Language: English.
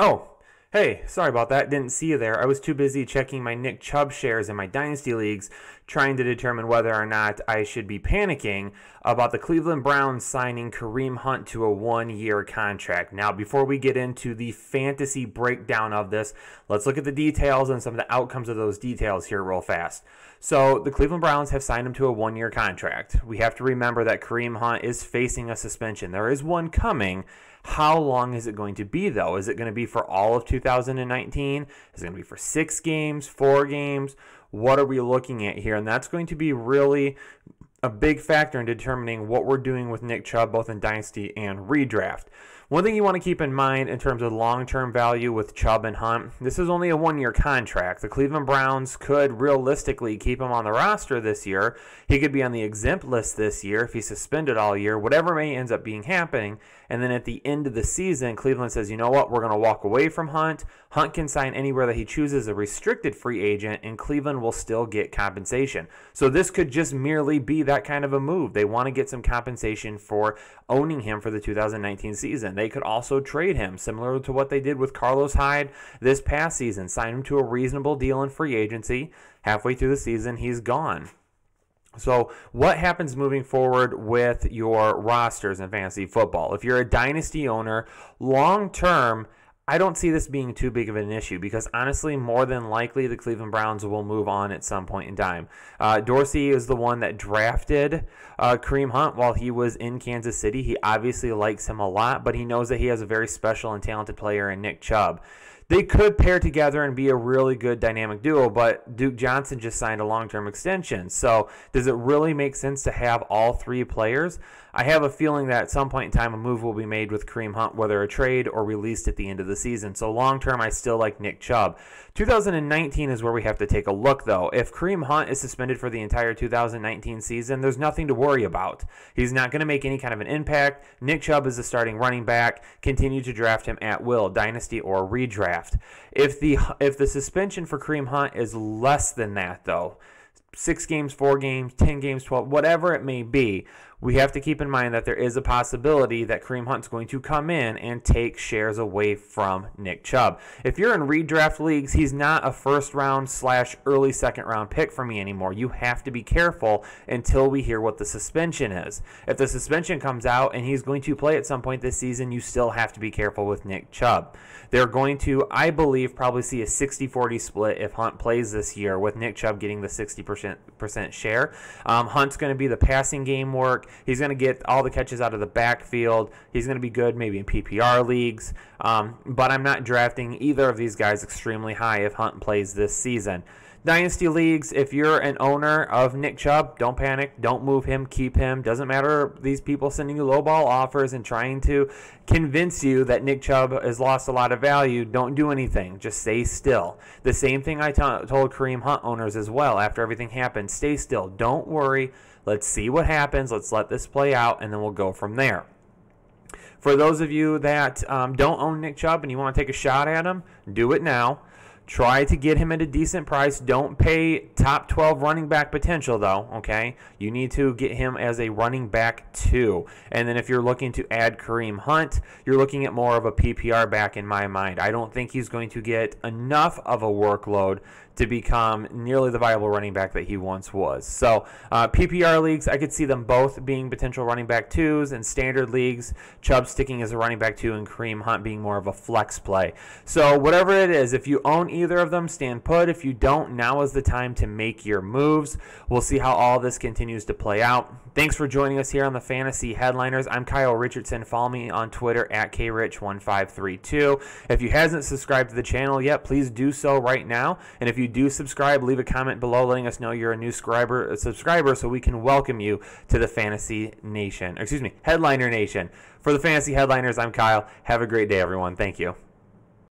Oh, hey, sorry about that. Didn't see you there. I was too busy checking my Nick Chubb shares in my Dynasty Leagues, trying to determine whether or not I should be panicking about the Cleveland Browns signing Kareem Hunt to a one-year contract. Now, before we get into the fantasy breakdown of this, let's look at the details and some of the outcomes of those details here real fast. So, the Cleveland Browns have signed him to a one-year contract. We have to remember that Kareem Hunt is facing a suspension. There is one coming. How long is it going to be, though? Is it going to be for all of 2019? Is it going to be for 6 games, 4 games? What are we looking at here? And that's going to be really a big factor in determining what we're doing with Nick Chubb, both in Dynasty and Redraft. One thing you want to keep in mind in terms of long-term value with Chubb and Hunt, this is only a one-year contract. The Cleveland Browns could realistically keep him on the roster this year. He could be on the exempt list this year if he's suspended all year, whatever may ends up being happening. And then at the end of the season, Cleveland says, you know what, we're going to walk away from Hunt. Hunt can sign anywhere that he chooses a restricted free agent, and Cleveland will still get compensation. So this could just merely be that kind of a move. They want to get some compensation for owning him for the 2019 season. They could also trade him, similar to what they did with Carlos Hyde this past season. Sign him to a reasonable deal in free agency. Halfway through the season, he's gone. So what happens moving forward with your rosters in fantasy football? If you're a dynasty owner, long-term, I don't see this being too big of an issue because, honestly, more than likely the Cleveland Browns will move on at some point in time. Dorsey is the one that drafted Kareem Hunt while he was in Kansas City. He obviously likes him a lot, but he knows that he has a very special and talented player in Nick Chubb. They could pair together and be a really good dynamic duo, but Duke Johnson just signed a long-term extension. So does it really make sense to have all 3 players? I have a feeling that at some point in time a move will be made with Kareem Hunt, whether a trade or released at the end of the season. So long-term, I still like Nick Chubb. 2019 is where we have to take a look, though. If Kareem Hunt is suspended for the entire 2019 season, there's nothing to worry about. He's not going to make any kind of an impact. Nick Chubb is the starting running back. Continue to draft him at will, dynasty or redraft. If the suspension for Kareem Hunt is less than that, though, 6 games, 4 games, 10 games, 12, whatever it may be, we have to keep in mind that there is a possibility that Kareem Hunt's going to come in and take shares away from Nick Chubb. If you're in redraft leagues, he's not a first-round / early second-round pick for me anymore. You have to be careful until we hear what the suspension is. If the suspension comes out and he's going to play at some point this season, you still have to be careful with Nick Chubb. They're going to, I believe, probably see a 60-40 split if Hunt plays this year, with Nick Chubb getting the 60% share. Hunt's going to be the passing game work. He's going to get all the catches out of the backfield. He's going to be good maybe in PPR leagues. But I'm not drafting either of these guys extremely high if Hunt plays this season. Dynasty leagues, if you're an owner of Nick Chubb, don't panic. Don't move him. Keep him. Doesn't matter these people sending you lowball offers and trying to convince you that Nick Chubb has lost a lot of value. Don't do anything. Just stay still. The same thing I told Kareem Hunt owners as well after everything happened. Stay still. Don't worry. Let's see what happens. Let's let this play out, and then we'll go from there. For those of you that don't own Nick Chubb and you want to take a shot at him, do it now. Try to get him at a decent price. Don't pay top 12 running back potential, though, okay? You need to get him as a running back 2. And then if you're looking to add Kareem Hunt, you're looking at more of a PPR back in my mind. I don't think he's going to get enough of a workload to become nearly the viable running back that he once was. So PPR leagues, I could see them both being potential running back 2s, and standard leagues, Chubb sticking as a running back 2 and Kareem Hunt being more of a flex play. So whatever it is, if you own either of them, stand put. If you don't, now is the time to make your moves. We'll see how all this continues to play out. Thanks for joining us here on the Fantasy Headliners. I'm Kyle Richardson. Follow me on Twitter at krich1532. If you hasn't subscribed to the channel yet, please do so right now. And if you do subscribe, leave a comment below letting us know you're a new subscriber so we can welcome you to the Fantasy Nation. Headliner Nation. For the Fantasy Headliners, I'm Kyle. Have a great day, everyone. Thank you.